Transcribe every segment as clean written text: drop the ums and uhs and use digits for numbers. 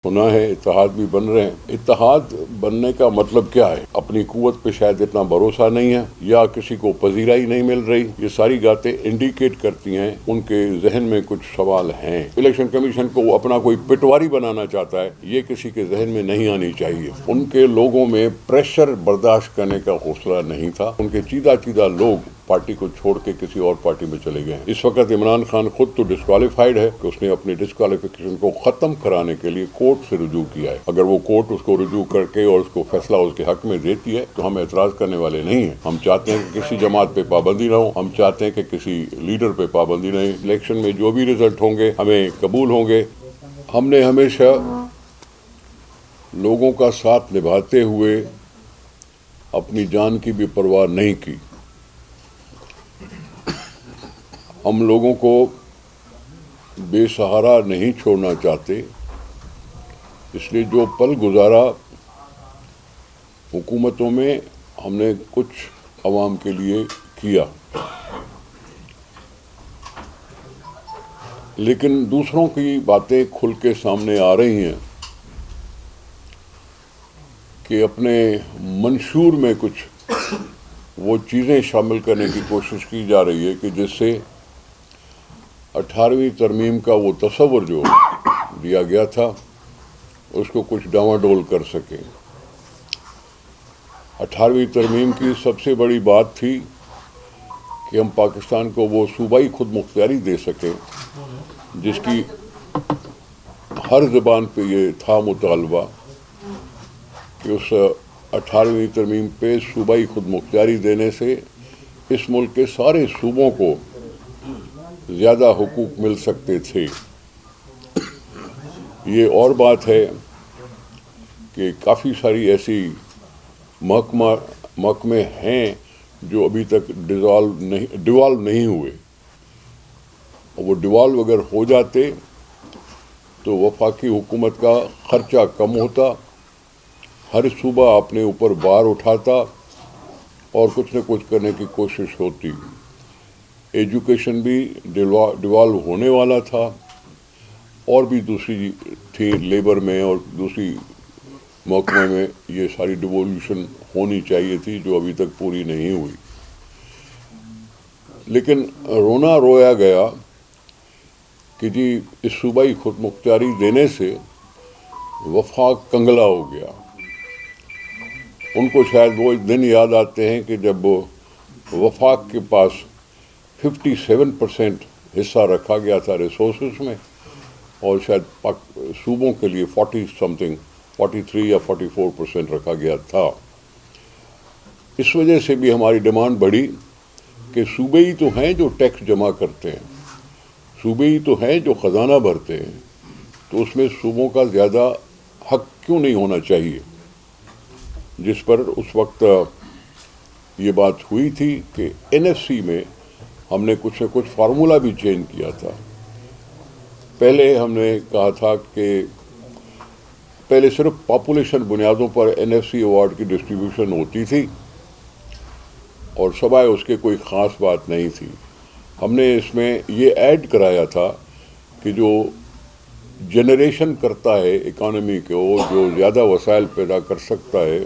सुना है इत्तेहाद भी बन रहे हैं। इत्तेहाद बनने का मतलब क्या है? अपनी कुव्वत पे शायद इतना भरोसा नहीं है या किसी को पजीराई नहीं मिल रही। ये सारी बातें इंडिकेट करती हैं उनके जहन में कुछ सवाल हैं। इलेक्शन कमीशन को वो अपना कोई पिटवारी बनाना चाहता है, ये किसी के जहन में नहीं आनी चाहिए। उनके लोगों में प्रेशर बर्दाश्त करने का हौसला नहीं था। उनके चीदा लोग पार्टी को छोड़ के किसी और पार्टी में चले गए हैं। इस वक्त इमरान खान खुद तो डिस्क्वालीफाइड है कि उसने अपनी डिस्क्वालिफिकेशन को खत्म कराने के लिए कोर्ट से रुजू किया है। अगर वो कोर्ट उसको रुजू करके और उसको फैसला उसके हक में देती है तो हम एतराज करने वाले नहीं हैं। हम चाहते हैं कि किसी जमात पे पाबंदी ना हो, हम चाहते हैं कि किसी लीडर पे पाबंदी नहीं। इलेक्शन में जो भी रिजल्ट होंगे हमें कबूल होंगे। हमने हमेशा लोगों का साथ निभाते हुए अपनी जान की भी परवाह नहीं की। हम लोगों को बेसहारा नहीं छोड़ना चाहते, इसलिए जो पल गुजारा हुकूमतों में हमने कुछ अवाम के लिए किया, लेकिन दूसरों की बातें खुल के सामने आ रही हैं कि अपने मंशूर में कुछ वो चीज़ें शामिल करने की कोशिश की जा रही है कि जिससे 18वीं तरमीम का वो तस्वर जो दिया गया था उसको कुछ डावाडोल कर सके। 18वीं तरमीम की सबसे बड़ी बात थी कि हम पाकिस्तान को वो सूबाई खुद मुख्तियारी दे सकें जिसकी हर ज़बान पे ये था मुतालबा कि उस 18वीं तरमीम पे सूबाई खुद मुख्तियारी देने से इस मुल्क के सारे सूबों को ज़्यादा हुकूक मिल सकते थे। ये और बात है कि काफ़ी सारी ऐसी महकमे हैं जो अभी तक डिवॉल्व नहीं हुए, और वो डिवॉल्व अगर हो जाते तो वफाकी हुकूमत का ख़र्चा कम होता, हर सूबा अपने ऊपर बार उठाता और कुछ न कुछ करने की कोशिश होती। एजुकेशन भी डिवॉल्व होने वाला था, और भी दूसरी थी लेबर में और दूसरी महकमे में ये सारी डिवोल्यूशन होनी चाहिए थी जो अभी तक पूरी नहीं हुई। लेकिन रोना रोया गया कि जी इस सूबाई खुद मुख्तियारी देने से वफाक कंगला हो गया। उनको शायद वो दिन याद आते हैं कि जब वफाक के पास 57% हिस्सा रखा गया था रिसोर्सेज में, और शायद सूबों के लिए 43 या 44% रखा गया था। इस वजह से भी हमारी डिमांड बढ़ी कि सूबे ही तो हैं जो टैक्स जमा करते हैं, सूबे ही तो हैं जो ख़जाना भरते हैं, तो उसमें सूबों का ज़्यादा हक क्यों नहीं होना चाहिए। जिस पर उस वक्त ये बात हुई थी कि NFC में हमने कुछ न कुछ फार्मूला भी चेंज किया था। पहले हमने कहा था कि पहले सिर्फ पॉपुलेशन बुनियादों पर NFC अवार्ड की डिस्ट्रीब्यूशन होती थी और सवाए उसके कोई ख़ास बात नहीं थी। हमने इसमें ये ऐड कराया था कि जो जनरेशन करता है इकॉनमी को, जो ज़्यादा वसाइल पैदा कर सकता है,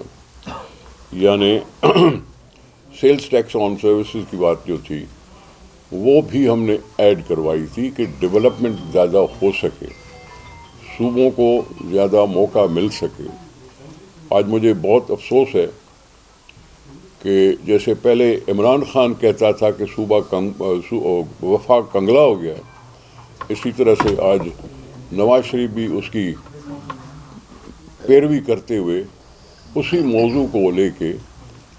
यानी सेल्स टैक्स ऑन सर्विसेज की बात जो थी वो भी हमने ऐड करवाई थी कि डेवलपमेंट ज़्यादा हो सके, सूबों को ज़्यादा मौका मिल सके। आज मुझे बहुत अफसोस है कि जैसे पहले इमरान खान कहता था कि वफाक कंगला हो गया, इसी तरह से आज नवाज शरीफ भी उसकी पैरवी करते हुए उसी मौजू को लेके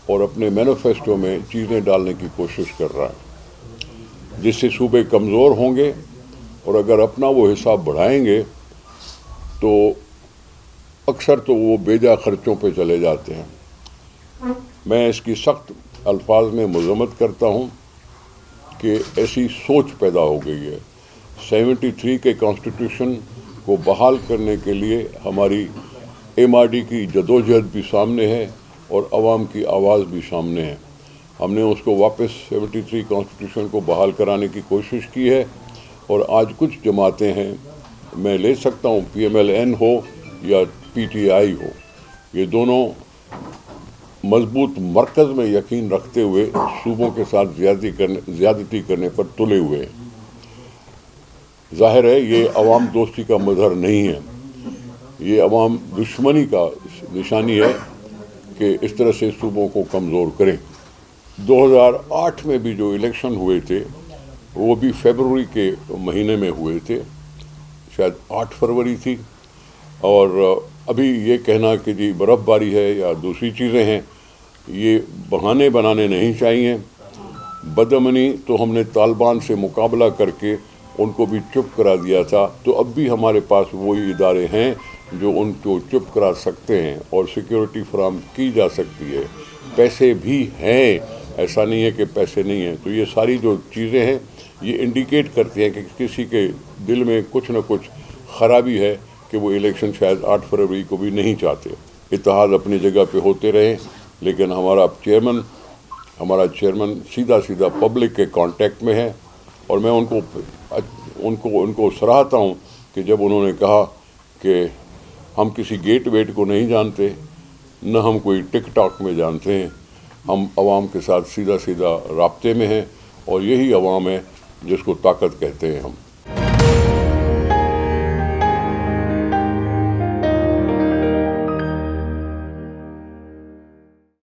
और अपने मैनिफेस्टो में चीज़ें डालने की कोशिश कर रहा है, जिससे सूबे कमज़ोर होंगे और अगर अपना वो हिसाब बढ़ाएंगे तो अक्सर तो वो बेजा खर्चों पे चले जाते हैं। मैं इसकी सख्त अल्फाज में मज़म्मत करता हूँ कि ऐसी सोच पैदा हो गई है। 73 के कॉन्स्टिट्यूशन को बहाल करने के लिए हमारी MRD की जदोजहद भी सामने है और आवाम की आवाज़ भी सामने है। हमने उसको वापस 73 कॉन्स्टिट्यूशन को बहाल कराने की कोशिश की है, और आज कुछ जमातें हैं, मैं ले सकता हूँ PMLN हो یا پی ٹی آئی ہو، یہ دونوں مضبوط مرکز میں یقین رکھتے ہوئے صوبوں کے ساتھ زیادتی کرنے پر تلے ہوئے ہیں۔ ظاہر ہے یہ عوام دوستی کا مظہر نہیں ہے، یہ عوام دشمنی کا نشانی ہے کہ اس طرح سے صوبوں کو کمزور کریں۔ 2008 میں بھی جو الیکشن ہوئے تھے وہ بھی فیبروری کے مہینے میں ہوئے تھے، شاید 8 فروری تھی، اور ابھی یہ کہنا کہ جی برف باری ہے یا دوسری چیزیں ہیں، یہ بہانے بنانے نہیں چاہیے۔ بدامنی تو ہم نے طالبان سے مقابلہ کر کے ان کو بھی چپ کرا دیا تھا، تو اب بھی ہمارے پاس وہی ادارے ہیں جو ان کو چپ کرا سکتے ہیں اور سیکیورٹی فراہم کی جا سکتی ہے، پیسے بھی ہیں، ایسا نہیں ہے کہ پیسے نہیں ہیں۔ تو یہ ساری جو چیزیں ہیں یہ انڈیکیٹ کرتی ہیں کہ کسی کے دل میں کچھ نہ کچھ خرابی ہے کہ وہ الیکشن شاید 8 فروری کو بھی نہیں چاہتے۔ اتحاد اپنی جگہ پہ ہوتے رہیں، لیکن ہمارا چیئرمین سیدھا پبلک کے کانٹیکٹ میں ہے، اور میں ان کو سراہتا ہوں کہ جب انہوں نے کہا کہ ہم کسی گیٹ ویٹ کو نہیں جانتے، نہ ہم کوئی ٹک ٹاک میں جانتے ہیں، ہم عوام کے ساتھ سیدھا رابطے میں ہیں، اور یہی عوام ہے جس کو طاقت کہتے ہیں ہم۔